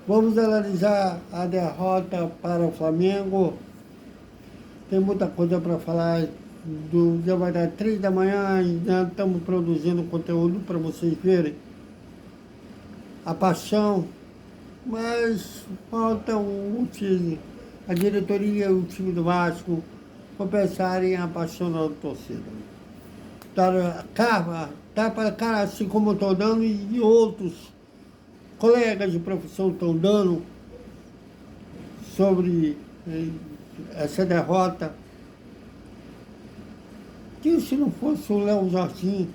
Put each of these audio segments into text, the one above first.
Vamos analisar a derrota para o Flamengo. Tem muita coisa para falar. Já vai dar 3 da manhã e já estamos produzindo conteúdo para vocês verem a paixão, mas falta o time, a diretoria e o time do Vasco compensarem a paixão da torcida. Tá para cara, assim como eu estou dando e outros colegas de profissão estão dando sobre essa derrota, que se não fosse o Léo Jardim,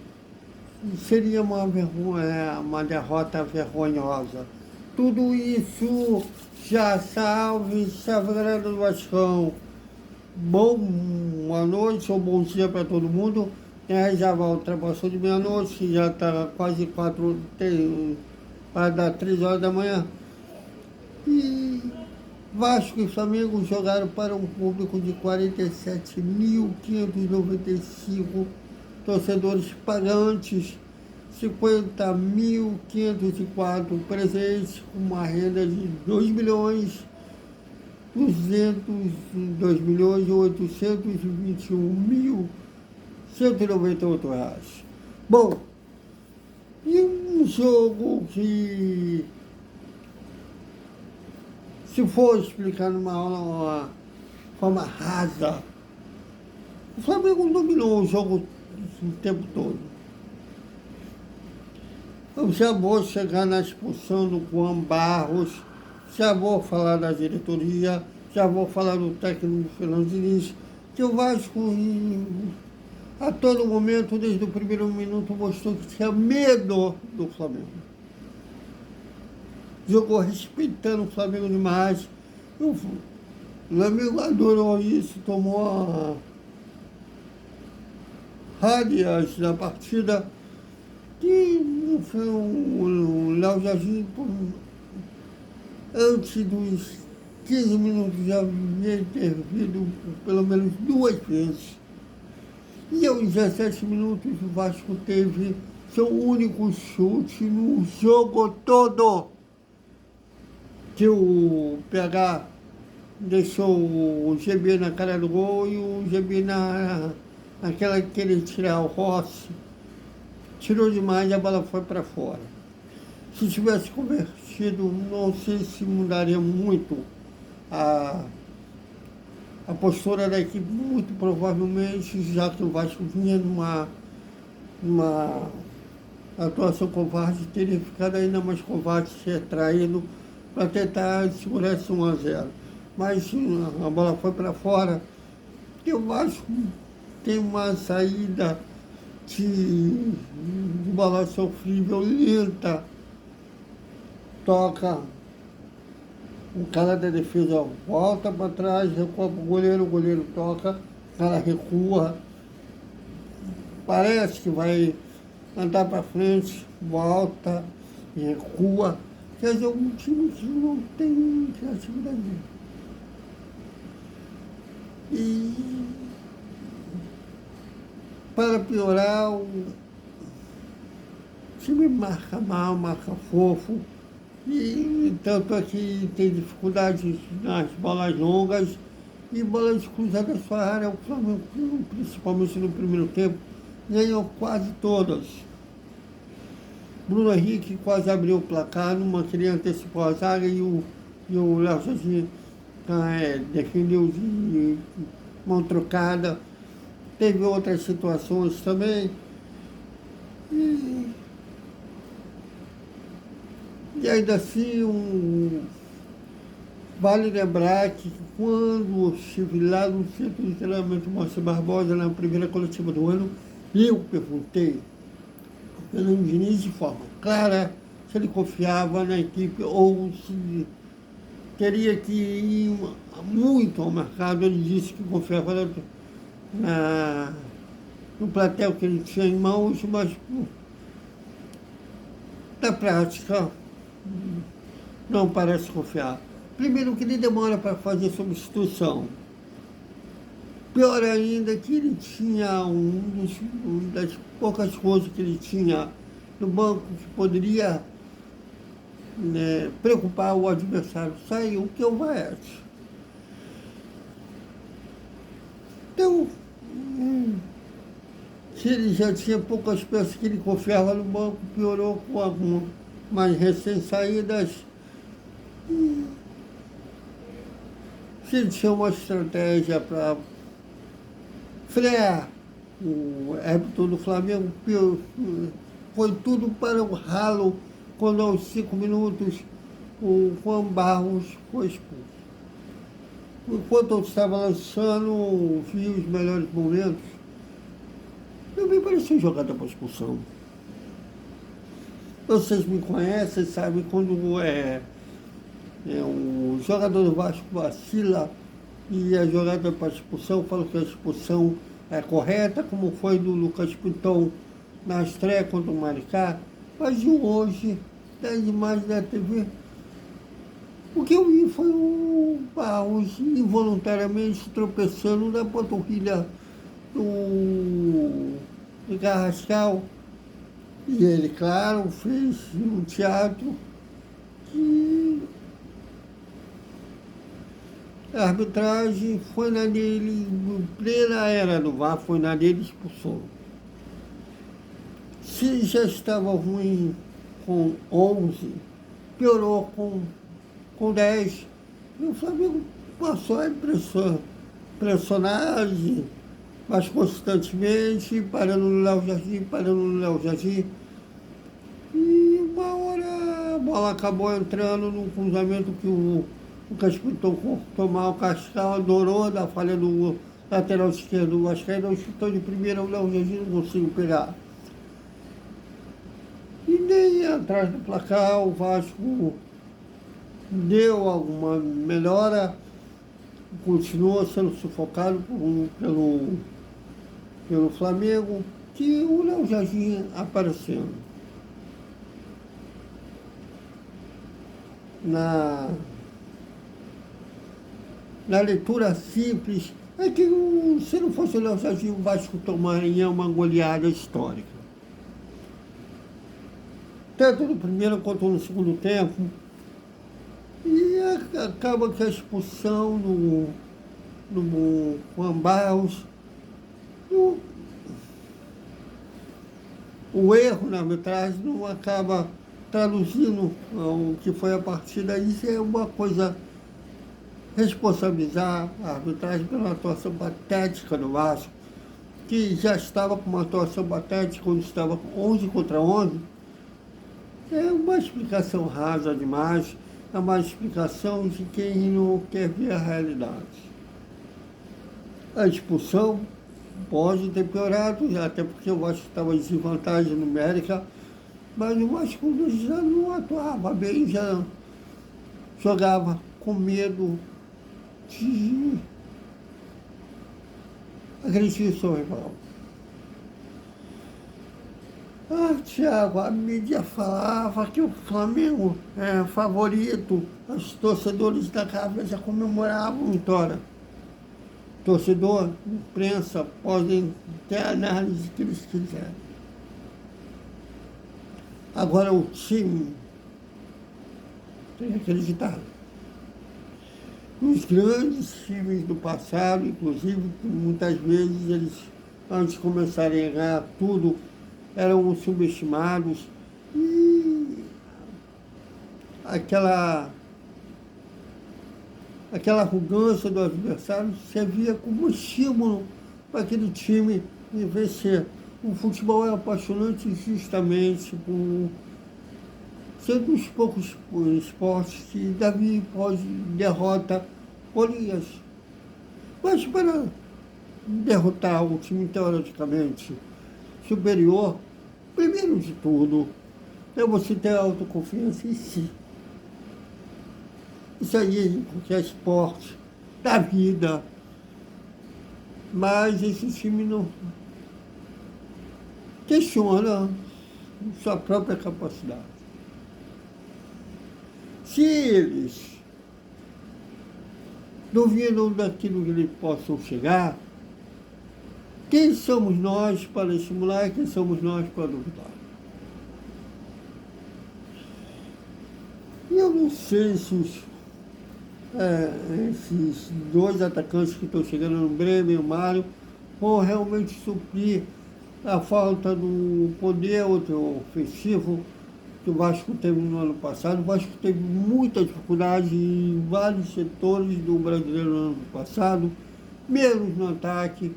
seria uma vergonha, uma derrota vergonhosa. Tudo isso já salve galera do Vascão. Boa noite ou bom dia para todo mundo. Já ultrapassou de meia-noite, já está quase 4, vai dar 3 horas da manhã. E Vasco e Flamengo jogaram para um público de 47.595 torcedores pagantes, 50.504 presentes, com uma renda de 2.202.821.198 reais. Bom, e um jogo que, se for explicar numa forma rasa, o Flamengo dominou o jogo o tempo todo. Eu já vou chegar na expulsão do Juan Barros, já vou falar da diretoria, já vou falar do técnico Fernando Diniz, que o Vasco, a todo momento, desde o primeiro minuto, mostrou que tinha medo do Flamengo. Jogou respeitando o Flamengo demais. O Flamengo adorou isso, tomou rádias da partida, que não foi o Léo Jardim, antes dos 15 minutos já havia intervido pelo menos 2 vezes. E aos 17 minutos o Vasco teve seu único chute no jogo todo, que o PH deixou o GB na cara do gol e o GB naquela que ele tirar o Rossi, tirou demais e a bola foi para fora. Se tivesse convertido, não sei se mudaria muito a postura da equipe, muito provavelmente, já que o Vasco vinha numa atuação covarde, teria ficado ainda mais covarde, se retraído para tentar segurar esse 1-0. Mas a bola foi para fora, e o Vasco tem uma saída de bola sofrível, lenta, toca, o cara da defesa volta para trás, recua para o goleiro toca, o cara recua, parece que vai andar para frente, volta e recua. Quer dizer, um time que não tem criatividade. E, para piorar, o time marca mal, marca fofo, e tanto é que tem dificuldades nas bolas longas e bolas cruzadas à sua área. O Flamengo, principalmente no primeiro tempo, ganhou quase todas. Bruno Henrique quase abriu o placar, numa queria antecipar a zaga e o Léo Jardim defendeu de mão trocada. Teve outras situações também. E ainda assim, vale lembrar que quando estive lá no centro de treinamento Márcio Barbosa, na primeira coletiva do ano, eu perguntei ao Fernando Diniz de forma clara se ele confiava na equipe ou se teria que ir muito ao mercado. Ele disse que confiava no plantel que ele tinha em mãos, mas na prática não parece confiar. Primeiro, que ele demora para fazer substituição. Pior ainda, que ele tinha uma das poucas coisas que ele tinha no banco que poderia preocupar o adversário. Saiu que é o Vaete. Então, se ele já tinha poucas peças que ele confiava no banco, piorou com algumas mais recém-saídas. Se ele tinha uma estratégia para frear o ébito do Flamengo, foi tudo para o ralo quando aos 5 minutos o Juan Barros foi expulso. Enquanto eu estava lançando, vi os melhores momentos, eu me parecia jogada para expulsão. Vocês me conhecem, sabem quando o jogador do Vasco vacila e a jogada para expulsão, eu falo que a expulsão é correta, como foi do Lucas Piton na estreia contra o Maricá, mas de hoje, das imagens da TV, o que eu vi foi o Barros involuntariamente tropeçando na panturrilha do Carrascal. E ele, claro, fez um teatro que a arbitragem foi na dele, em plena era do VAR, foi na dele e expulsou. Se já estava ruim com 11, piorou com 10. E o Flamengo passou a pressionar mais constantemente, parando no Léo Jardim. E uma hora a bola acabou entrando num cruzamento que o Caspitão cortou mal, o Cascal adorou da falha do lateral esquerdo. O Vascaíno chutou de primeira, o Léo Jardim não conseguiu pegar. E nem atrás do placar o Vasco deu alguma melhora, continua sendo sufocado pelo Flamengo, que o Léo Jardim aparecendo. Na leitura simples, é que se não fosse o Léo Jardim, o Vasco tomaria uma goleada histórica. Tanto no primeiro quanto no segundo tempo. E acaba que a expulsão no Juan Barros, o erro na arbitragem não acaba traduzindo o que foi a partida. Isso é uma coisa, responsabilizar a arbitragem pela atuação patética do Vasco, que já estava com uma atuação patética quando estava 11 contra 11. É uma explicação rasa demais, é uma explicação de quem não quer ver a realidade. A expulsão pode ter piorado, até porque o Vasco estava em desvantagem numérica, mas o Vasco já não atuava bem, já jogava com medo de agredir o seu rival. Tiago, a mídia falava que o Flamengo é favorito, os torcedores da cabeça comemoravam a vitória. Torcedor, imprensa, podem ter a análise que eles quiserem. Agora o time tem que acreditar. Os grandes times do passado, inclusive, muitas vezes eles, antes de começarem a ganhar tudo, eram subestimados, e aquela arrogância do adversário servia como estímulo para aquele time vencer. O futebol é apaixonante justamente por ser um dos poucos esportes que Davi pode derrota Golias. Mas para derrotar o time teoricamente superior, primeiro de tudo, é você ter autoconfiança em si. Isso aí em qualquer esporte da vida. Mas esse time não questiona sua própria capacidade. Se eles duvidam daquilo que eles possam chegar, quem somos nós para estimular e quem somos nós para duvidar? não sei se esses dois atacantes que estão chegando no Bremen e o Mário vão realmente suprir a falta do poder ofensivo que o Vasco teve no ano passado. O Vasco teve muita dificuldade em vários setores do Brasileiro no ano passado, menos no ataque.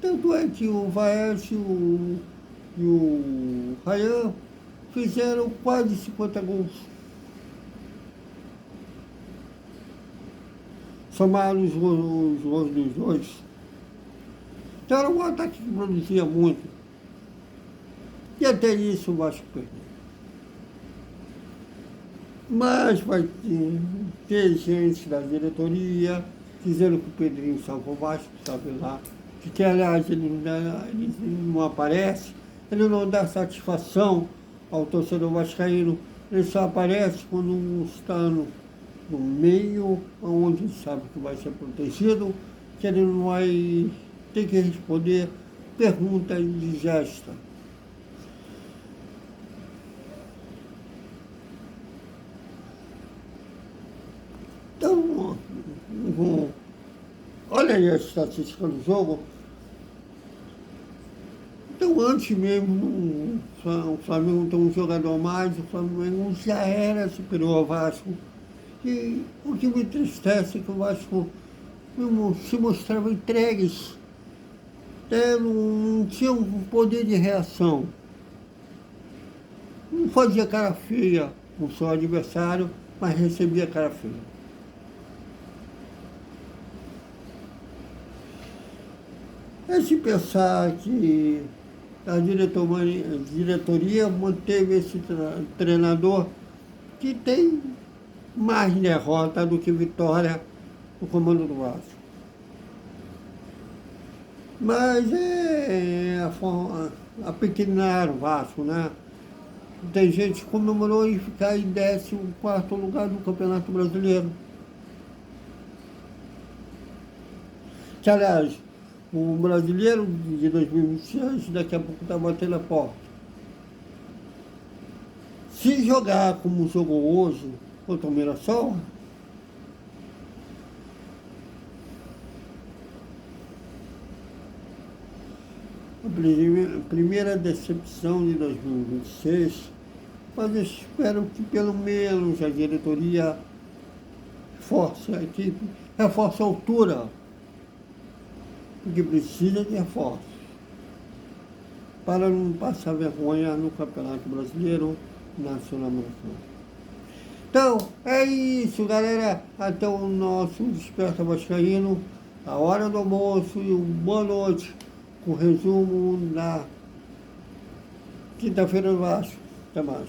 Tanto é que o Vaes e o Rayan fizeram quase 50 gols. Somaram os gols dos dois. Então era um ataque que produzia muito. E até isso o Vasco perdeu. Mas vai ter gente da diretoria dizendo que o Pedrinho salvou o Vasco, sabe lá. Que aliás ele não aparece, ele não dá satisfação ao torcedor vascaíno, ele só aparece quando está no meio, onde sabe que vai ser protegido, que ele não vai ter que responder pergunta indigesta. Então, olha aí a estatística do jogo. Então, antes mesmo, o Flamengo tem um jogador a mais, o Flamengo já era superior ao Vasco. E o que me entristece é que o Vasco se mostrava entregues, não tinha um poder de reação. Não fazia cara feia com o seu adversário, mas recebia cara feia. É se pensar que a diretoria manteve esse treinador que tem mais derrota do que vitória no comando do Vasco. Mas é a forma, a pequeninar o Vasco, né? Tem gente que comemorou em ficar em 14º lugar do Campeonato Brasileiro. Que, aliás, o brasileiro de 2026 daqui a pouco está batendo a porta. Se jogar como jogou hoje contra o Mirassol, a primeira decepção de 2026, mas eu espero que pelo menos a diretoria reforce a equipe, reforce a altura, porque precisa de reforço, para não passar vergonha no Campeonato Brasileiro Nacional-Americano. Então, é isso, galera. Até o nosso Desperta Vascaíno, a hora do almoço e boa noite, com o resumo da quinta-feira do Vasco. Até mais.